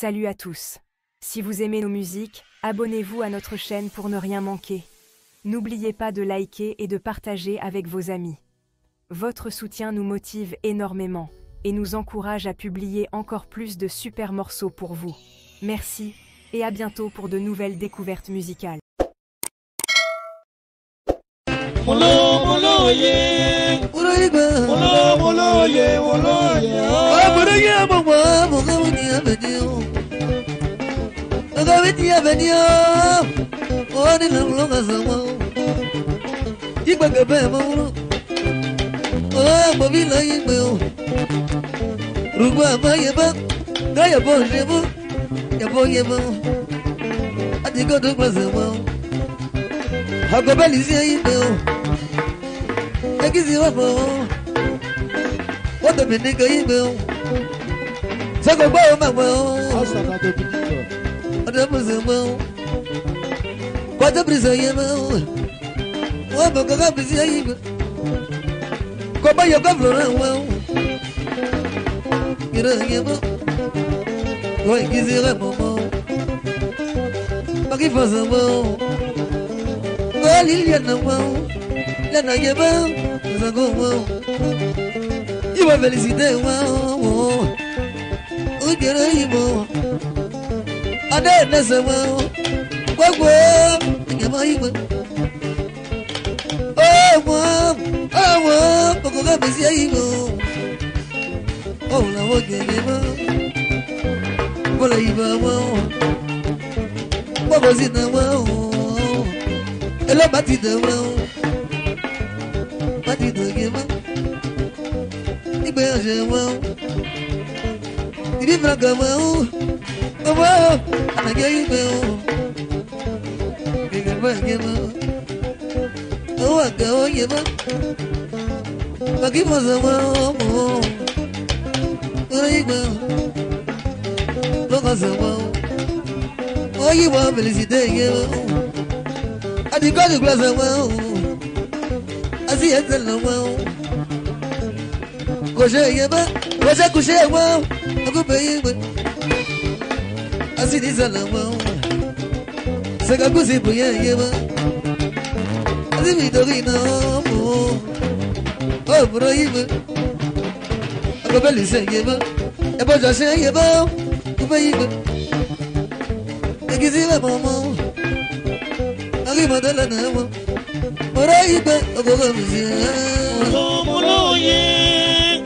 Salut à tous. Si vous aimez nos musiques, abonnez-vous à notre chaîne pour ne rien manquer. N'oubliez pas de liker et de partager avec vos amis. Votre soutien nous motive énormément et nous encourage à publier encore plus de super morceaux pour vous. Merci et à bientôt pour de nouvelles découvertes musicales. Molo molo ye, molo molo ye, molo ye. Molo ye mama, molo ye abenio. Agaveti abenio, oni na mlonga samo. Igba gabe molo, oh mobila yimeo. Rugwa mayeba, gaya bojebo, yabo yebo. Adigo do gbazemo. Agobeli zi yimeo. Egizi wafo, what the nigga email. Sako bao mamo, ada musemo. What the prison email. What the gaga prison email. Koba yoga flora well. Gira email. What egizi wafo. Magi fasamo. Go Liliana well. Lana yeba. You were felicité, wow. Oh, get a himo. I don't know so well. Well, oh, mom, oh, let me see you. Oh, now what can you do? Well, what was it now? Hello, Matty, well. Mati do gema, ibe aje well. Ibi fraga well, oh, anage ibe oh. Ibe ba gema, oh aga oh gema. Magi moza well, oh, ibe, loga za well. Oh, you want felicite gema. Adi go to glass well. Asi ete la well. Koje yeba, koje kushe well. Aku peye. Asi disa la well. Sega kusi puye yeba. Asi vidori na mo. Oh bro yeba. Aku beli se yeba. Ebo jase yeba. Aku peye. Egizi la mama. Aki madala na mo. Molo molo ye,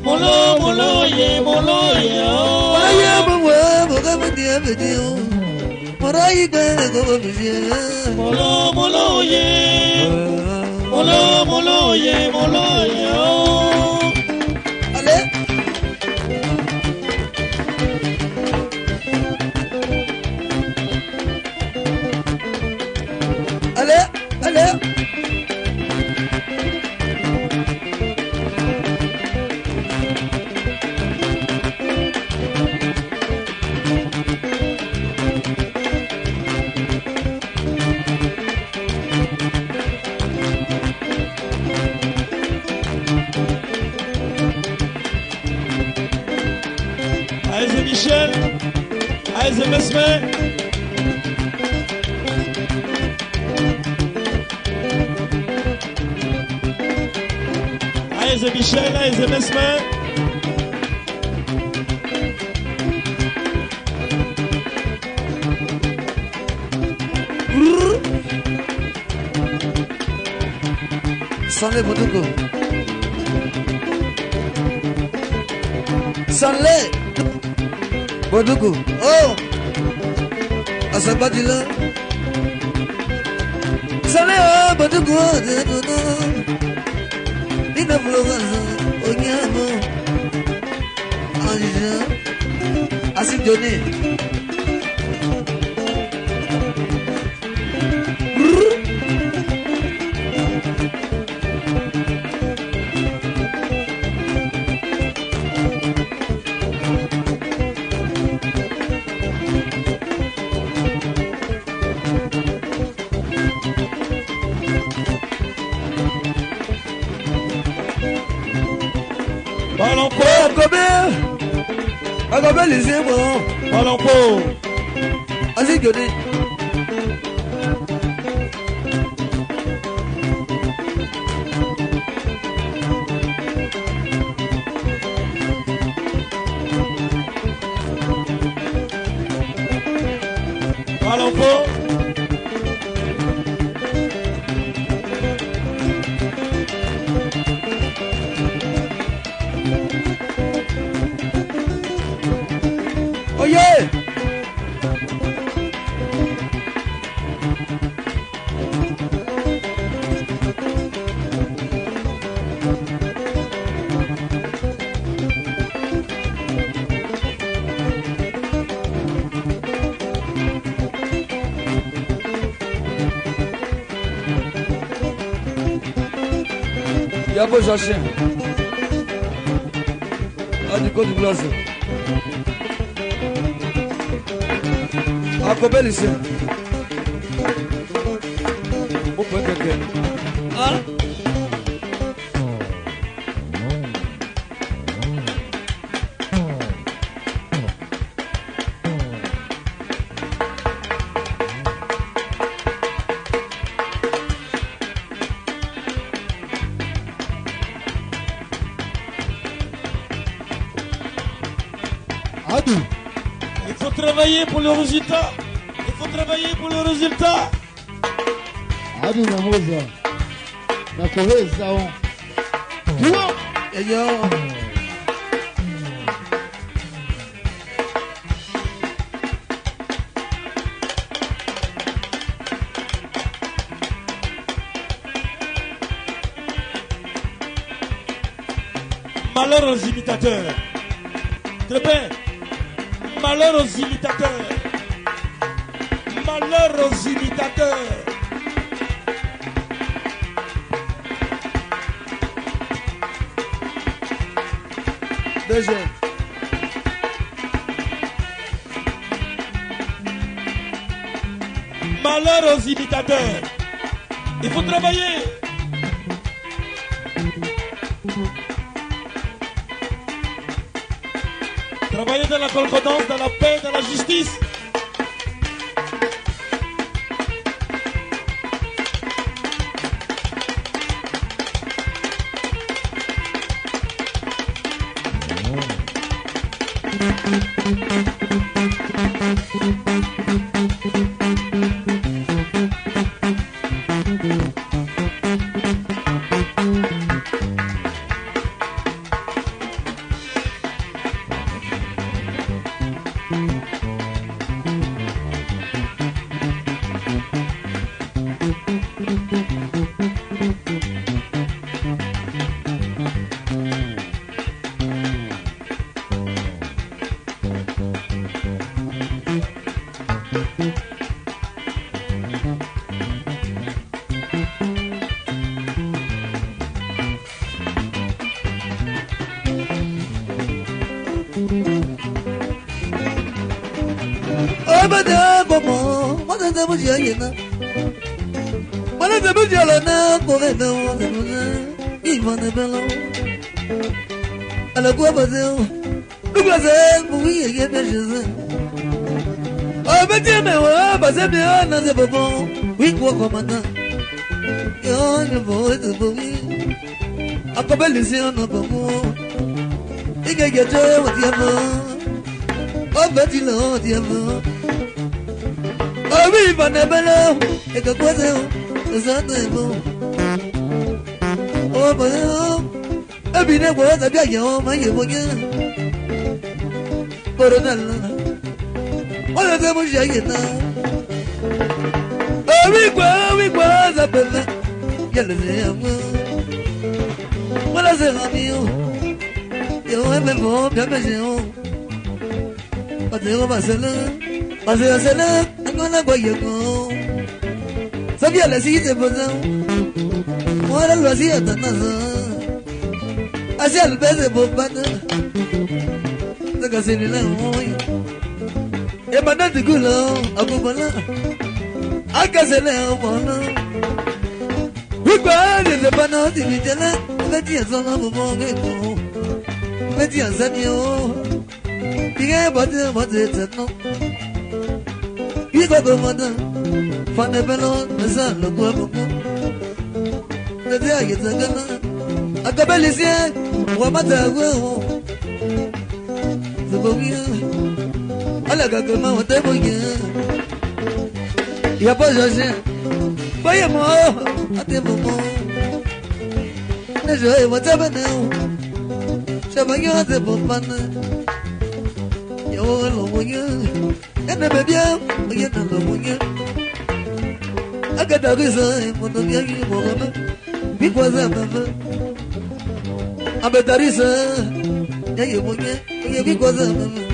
molo molo ye, molo ye. Molo ye mama, moga media medio. Molo ye go media. Molo molo ye, molo molo ye, molo ye. Ale. Ale, ale. Aïe Michel, aïe Mesme. Aïe Michel, aïe Mesme. Sanle Boduko. Sanle Boduko. Oh, Asabadila. Sanle Boduko. Ina Florence, Onyamo. Anja. Asim Johnny. Parlons quoi, Agobé, les émois. Malampo. Allez, Goni. Malampo. Oh yeah! Y'a beau chercher. Ah, du côté du glace. Ah, comment elle ici? Oh, peut-être. Ah? Adou. Il faut travailler pour le résultat. Il faut travailler pour le résultat. Adou Namoza. Nakore Zaon. Tuwa. Yo. Malheur aux imitateurs. Très bien. Malheur aux imitateurs. Malheur aux imitateurs. Deuxième. Malheur aux imitateurs. Il faut travailler. Travailler dans la concordance, dans la paix, dans la justice. Sabia la siguiente posición. Ahora lo hacía tan hacia el pez de bombata. La casina la hoy. El mandante culo, a cubana. A casela, a cubana. Igual de pano, de mi tela. Metía zona, bobo, metía sanio. Tiga bate bate tetno. Iko gomada. Fane belo nasa logwa buku. Tete ayeta gana. Akabelisia wamata gwe. Zubogia. Ala gagama watebogia. Ya pas José. Voyez moi, à tes moments. Ne jouez pas de bonheur. Je vais y aller pour panne. Yo, le moyen. Et ne me bien, rien dans le moyen. Agadariza, mon ami, mon ami. Bigwaza, maman. Abedariza. Y'a y a moyen. Y'a bigwaza, maman.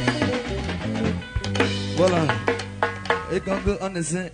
Voilà. Et quand on essaie.